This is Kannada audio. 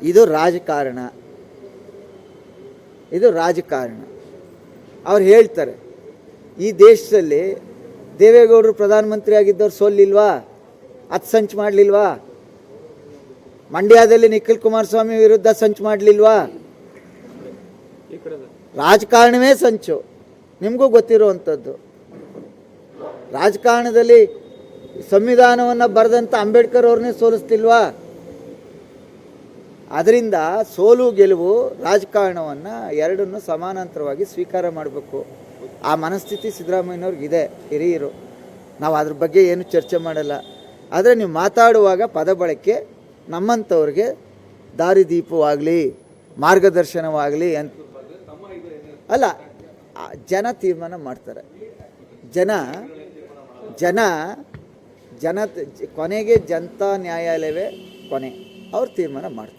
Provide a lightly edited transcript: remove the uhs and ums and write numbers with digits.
ಇದು ರಾಜಕಾರಣ, ಇದು ರಾಜಕಾರಣ. ಅವ್ರು ಹೇಳ್ತಾರೆ, ಈ ದೇಶದಲ್ಲಿ ದೇವೇಗೌಡರು ಪ್ರಧಾನಮಂತ್ರಿ ಆಗಿದ್ದವ್ರು ಸೋಲಿಲ್ವಾ? ಅದು ಸಂಚು ಮಾಡಲಿಲ್ವಾ? ಮಂಡ್ಯದಲ್ಲಿ ನಿಖಿಲ್ ಕುಮಾರಸ್ವಾಮಿ ವಿರುದ್ಧ ಸಂಚು ಮಾಡಲಿಲ್ವಾ? ರಾಜಕಾರಣವೇ ಸಂಚು, ನಿಮಗೂ ಗೊತ್ತಿರುವಂಥದ್ದು. ರಾಜಕಾರಣದಲ್ಲಿ ಸಂವಿಧಾನವನ್ನು ಬರೆದಂಥ ಅಂಬೇಡ್ಕರ್ ಅವ್ರನ್ನೇ ಸೋಲಿಸ್ತಿಲ್ವಾ? ಅದರಿಂದ ಸೋಲು ಗೆಲುವು ರಾಜಕಾರಣವನ್ನು ಎರಡನ್ನೂ ಸಮಾನಾಂತರವಾಗಿ ಸ್ವೀಕಾರ ಮಾಡಬೇಕು. ಆ ಮನಸ್ಥಿತಿ ಸಿದ್ದರಾಮಯ್ಯನವ್ರಿಗಿದೆ. ಹಿರಿಯರು, ನಾವು ಅದ್ರ ಬಗ್ಗೆ ಏನು ಚರ್ಚೆ ಮಾಡಲ್ಲ. ಆದರೆ ನೀವು ಮಾತಾಡುವಾಗ ಪದ ಬಳಕೆ ನಮ್ಮಂಥವ್ರಿಗೆ ದಾರಿದೀಪವಾಗಲಿ, ಮಾರ್ಗದರ್ಶನವಾಗಲಿ ಅಂತ ಅಲ್ಲ. ಜನ ತೀರ್ಮಾನ ಮಾಡ್ತಾರೆ. ಜನ ಕೊನೆಗೆ ಜನತಾ ನ್ಯಾಯಾಲಯವೇ ಕೊನೆ, ಅವ್ರು ತೀರ್ಮಾನ ಮಾಡ್ತಾರೆ.